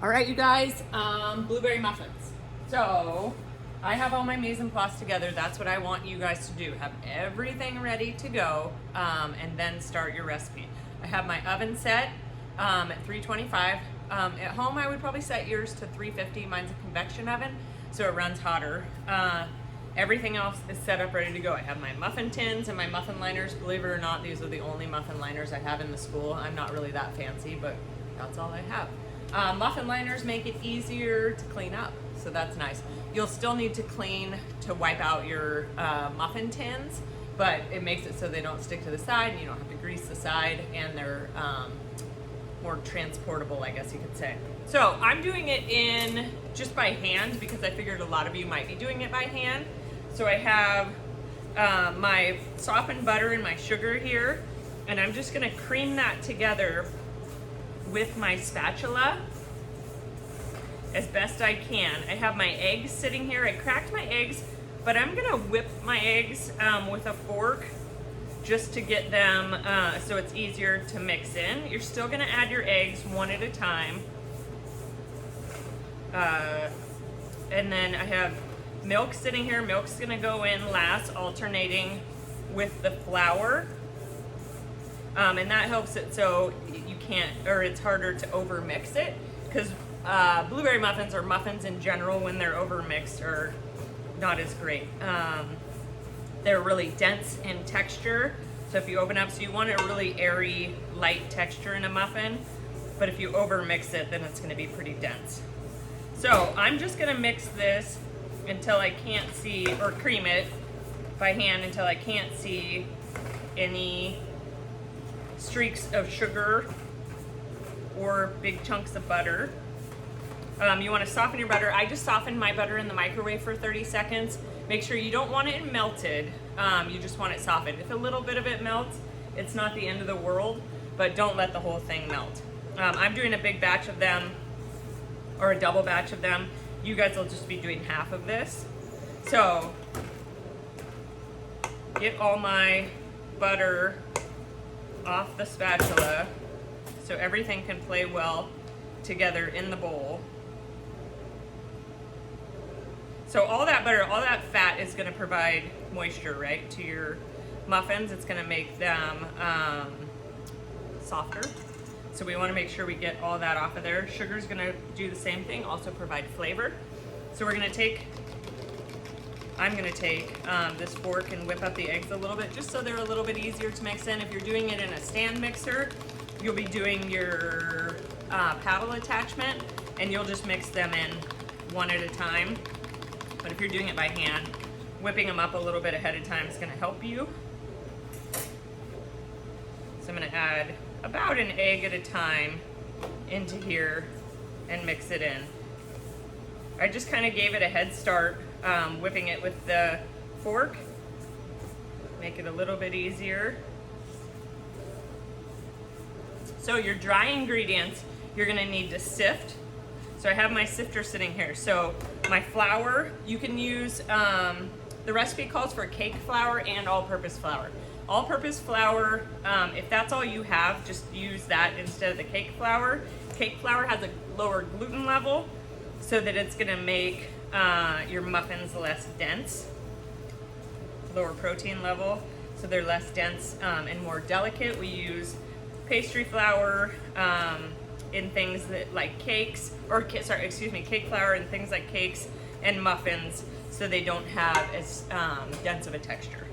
All right, you guys, blueberry muffins. So I have all my mise en place together. That's what I want you guys to do. Have everything ready to go, and then start your recipe. I have my oven set at 325. At home, I would probably set yours to 350. Mine's a convection oven, so it runs hotter. Everything else is set up, ready to go. I have my muffin tins and my muffin liners. Believe it or not, these are the only muffin liners I have in the school. I'm not really that fancy, but that's all I have. Muffin liners make it easier to clean up, so that's nice. You'll still need to clean to wipe out your muffin tins, but it makes it so they don't stick to the side, and you don't have to grease the side, and they're more transportable, I guess you could say. So I'm doing it in just by hand because I figured a lot of you might be doing it by hand. So I have my softened butter and my sugar here, and I'm just gonna cream that together with my spatula as best I can. I have my eggs sitting here. I cracked my eggs, but I'm gonna whip my eggs with a fork just to get them so it's easier to mix in. You're still gonna add your eggs one at a time. And then I have milk sitting here. Milk's gonna go in last, alternating with the flour. And that helps it so you can't, or it's harder to over mix it, because blueberry muffins, or muffins in general, when they're over mixed, are not as great. They're really dense in texture, so if you open up, so you want a really airy, light texture in a muffin, but if you over mix it, then it's gonna be pretty dense. So I'm just gonna mix this until I can't see, or cream it by hand until I can't see any streaks of sugar or big chunks of butter. You want to soften your butter. I just softened my butter in the microwave for 30 seconds. Make sure you don't want it melted. You just want it softened. If a little bit of it melts, it's not the end of the world, but don't let the whole thing melt. I'm doing a big batch of them, or a double batch of them. You guys will just be doing half of this. So get all my butter off the spatula so everything can play well together in the bowl. So all that butter, all that fat is going to provide moisture, right, to your muffins. It's going to make them softer. So we want to make sure we get all that off of there. Sugar's going to do the same thing, also provide flavor. So I'm going to take this fork and whip up the eggs a little bit, just so they're a little bit easier to mix in. If you're doing it in a stand mixer, you'll be doing your paddle attachment, and you'll just mix them in one at a time. But if you're doing it by hand, whipping them up a little bit ahead of time is going to help you. So I'm going to add about an egg at a time into here and mix it in. I just kind of gave it a head start, whipping it with the fork. Make it a little bit easier. So your dry ingredients, you're gonna need to sift. So I have my sifter sitting here. So my flour, you can use, the recipe calls for cake flour and all-purpose flour. All-purpose flour, if that's all you have, just use that instead of the cake flour. Cake flour has a lower gluten level, so that it's gonna make your muffins less dense. Lower protein level, so they're less dense and more delicate. We use pastry flour in things that like cakes, or cake flour in things like cakes and muffins, so they don't have as dense of a texture.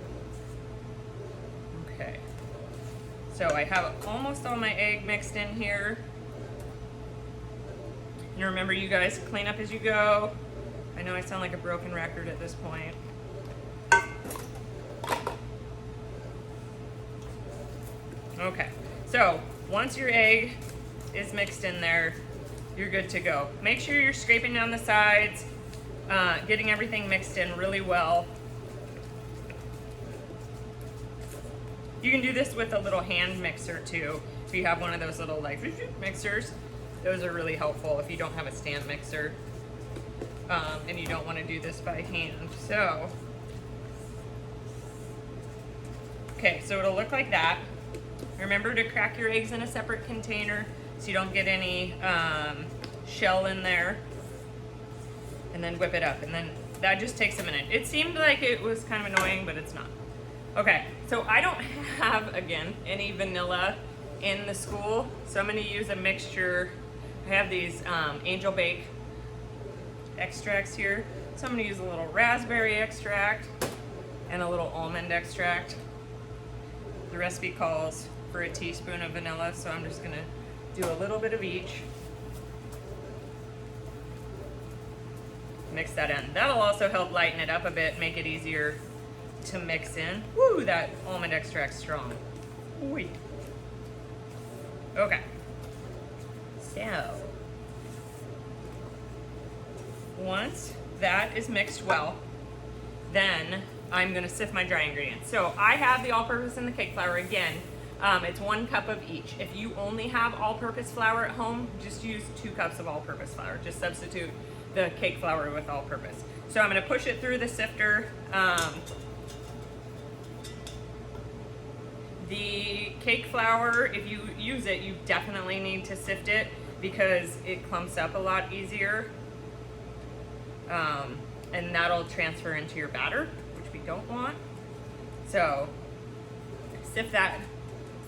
Okay, so I have almost all my egg mixed in here. And remember, you guys, clean up as you go. I know I sound like a broken record at this point. Okay, so once your egg is mixed in there, you're good to go. Make sure you're scraping down the sides, getting everything mixed in really well. You can do this with a little hand mixer too. If you have one of those little like mixers, those are really helpful if you don't have a stand mixer and you don't want to do this by hand. So, okay, so it'll look like that. Remember to crack your eggs in a separate container so you don't get any shell in there, and then whip it up, and then that just takes a minute. It seemed like it was kind of annoying, but it's not. Okay, so I don't have, again, any vanilla in the school, so I'm going to use a mixture. I have these Angel Bake extracts here, so I'm going to use a little raspberry extract and a little almond extract. The recipe calls for a teaspoon of vanilla, so I'm just going to do a little bit of each. Mix that in. That'll also help lighten it up a bit, make it easier to mix in. Woo, that almond extract's strong. Wee. Okay. So, once that is mixed well, then I'm gonna sift my dry ingredients. So I have the all-purpose and the cake flour again. It's 1 cup of each. If you only have all-purpose flour at home, just use 2 cups of all-purpose flour. Just substitute the cake flour with all-purpose. So I'm gonna push it through the sifter. The cake flour, if you use it, you definitely need to sift it because it clumps up a lot easier. And that'll transfer into your batter, which we don't want. So sift that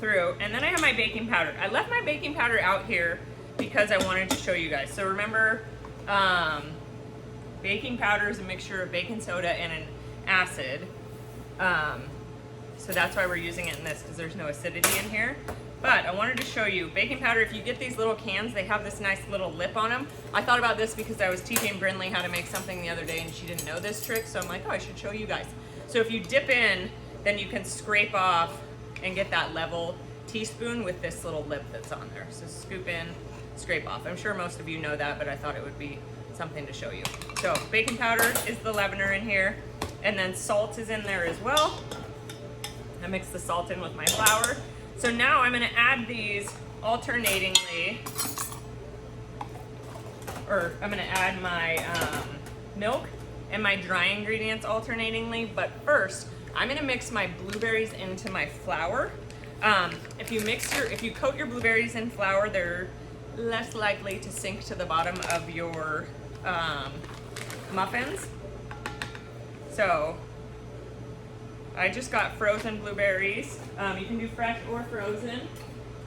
through. And then I have my baking powder. I left my baking powder out here because I wanted to show you guys. So remember, baking powder is a mixture of baking soda and an acid. So that's why we're using it in this, because there's no acidity in here. But I wanted to show you, baking powder, if you get these little cans, they have this nice little lip on them. I thought about this because I was teaching Brinley how to make something the other day and she didn't know this trick, so I'm like, oh, I should show you guys. So if you dip in, then you can scrape off and get that level teaspoon with this little lip that's on there. So scoop in, scrape off. I'm sure most of you know that, but I thought it would be something to show you. So baking powder is the leavener in here, and then salt is in there as well. I mix the salt in with my flour. So now I'm gonna add these alternatingly, or I'm gonna add my milk and my dry ingredients alternatingly, but first I'm gonna mix my blueberries into my flour. If you coat your blueberries in flour, they're less likely to sink to the bottom of your muffins. So I just got frozen blueberries. You can do fresh or frozen.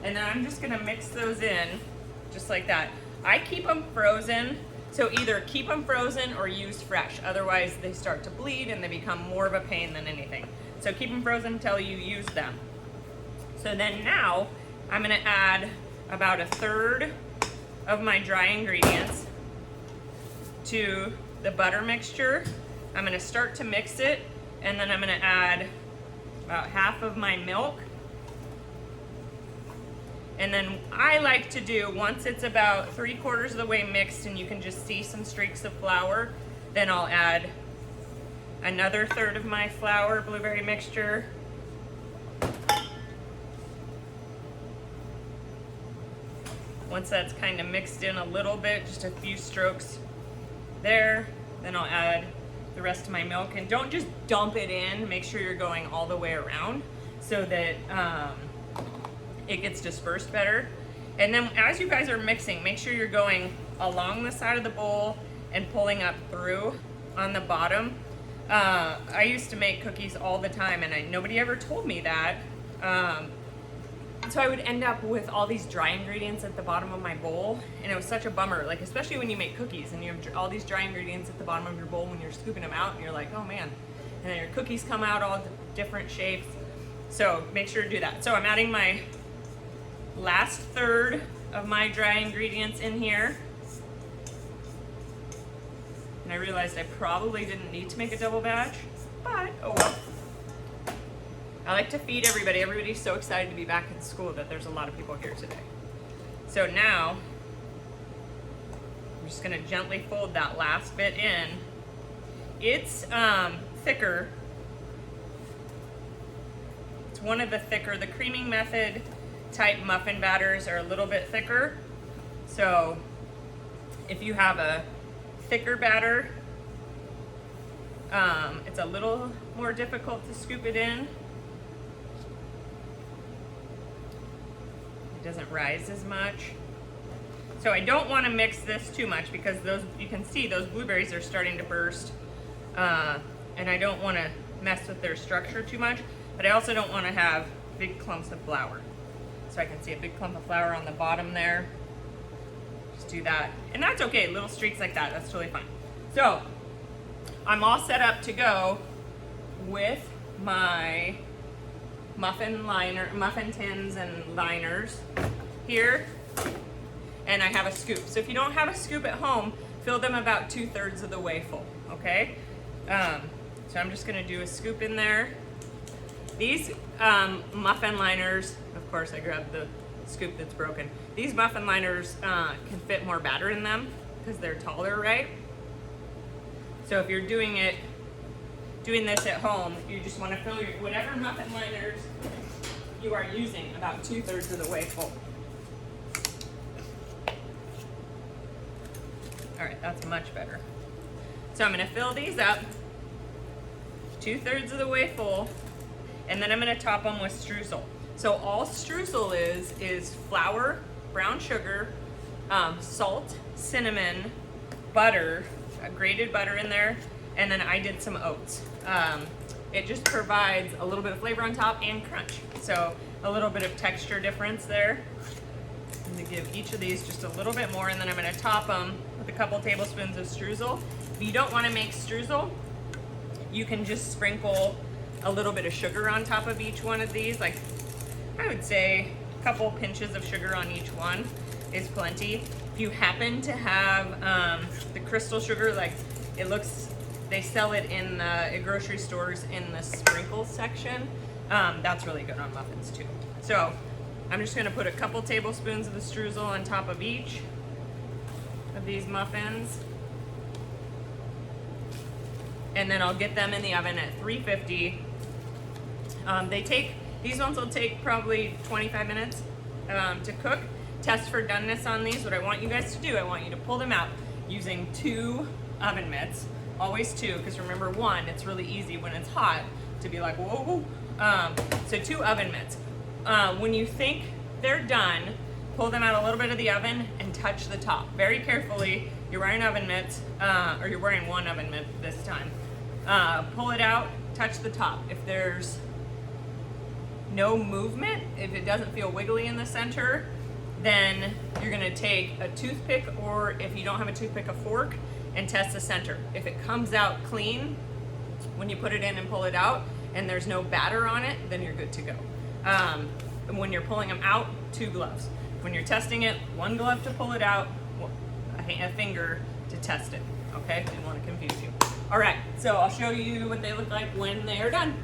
And then I'm just gonna mix those in just like that. I keep them frozen, so either keep them frozen or use fresh. Otherwise they start to bleed and they become more of a pain than anything. So keep them frozen until you use them. So then now I'm gonna add about 1/3 of my dry ingredients to the butter mixture. I'm gonna start to mix it, and then I'm gonna add about 1/2 of my milk. And then I like to do, once it's about 3/4 of the way mixed and you can just see some streaks of flour, then I'll add another 1/3 of my flour blueberry mixture. Once that's kind of mixed in a little bit, just a few strokes there, then I'll add the rest of my milk. And don't just dump it in, make sure you're going all the way around so that it gets dispersed better. And then as you guys are mixing, make sure you're going along the side of the bowl and pulling up through on the bottom. I used to make cookies all the time and nobody ever told me that. So I would end up with all these dry ingredients at the bottom of my bowl, and it was such a bummer, like especially when you make cookies and you have all these dry ingredients at the bottom of your bowl when you're scooping them out and you're like, oh man, and then your cookies come out all different shapes. So make sure to do that. So I'm adding my last 1/3 of my dry ingredients in here. And I realized I probably didn't need to make a double batch, but oh well. I like to feed everybody. Everybody's so excited to be back in school that there's a lot of people here today. So now, I'm just gonna gently fold that last bit in. It's thicker. It's one of the thicker, the creaming method type muffin batters are a little bit thicker. So if you have a thicker batter, it's a little more difficult to scoop it in. It doesn't rise as much. So I don't want to mix this too much because those, you can see those blueberries are starting to burst. And I don't want to mess with their structure too much, but I also don't want to have big clumps of flour. So I can see a big clump of flour on the bottom there. Just do that. And that's okay, little streaks like that, that's totally fine. So I'm all set up to go with my muffin tins and liners here. And I have a scoop. So if you don't have a scoop at home, fill them about 2/3 of the way full, okay? So I'm just gonna do a scoop in there. These muffin liners, of course I grabbed the scoop that's broken. These muffin liners can fit more batter in them because they're taller, right? So if you're doing this at home, you just wanna fill your, whatever muffin liners you are using, about 2/3 of the way full. All right, that's much better. So I'm gonna fill these up 2/3 of the way full, and then I'm gonna top them with streusel. So all streusel is flour, brown sugar, salt, cinnamon, butter, grated butter in there, and then I did some oats. It just provides a little bit of flavor on top and crunch. So a little bit of texture difference there. I'm gonna give each of these just a little bit more, and then I'm gonna top them with a couple tablespoons of streusel. If you don't wanna make streusel, you can just sprinkle a little bit of sugar on top of each one of these. Like, I would say a couple pinches of sugar on each one is plenty. If you happen to have the crystal sugar, like they sell it in grocery stores in the sprinkles section. That's really good on muffins too. So I'm just gonna put a couple tablespoons of the streusel on top of each of these muffins. And then I'll get them in the oven at 350. These ones will take probably 25 minutes to cook. Test for doneness on these. What I want you guys to do, I want you to pull them out using 2 oven mitts. Always 2, because remember 1, it's really easy when it's hot to be like, whoa. So 2 oven mitts. When you think they're done, pull them out a little bit of the oven and touch the top. Very carefully, you're wearing oven mitts, or you're wearing 1 oven mitt this time. Pull it out, touch the top. If there's no movement, if it doesn't feel wiggly in the center, then you're gonna take a toothpick, or if you don't have a toothpick, a fork, and test the center. If it comes out clean when you put it in and pull it out, and there's no batter on it, then you're good to go. And when you're pulling them out, 2 gloves. When you're testing it, 1 glove to pull it out, a finger to test it, okay? Didn't want to confuse you. All right, so I'll show you what they look like when they are done.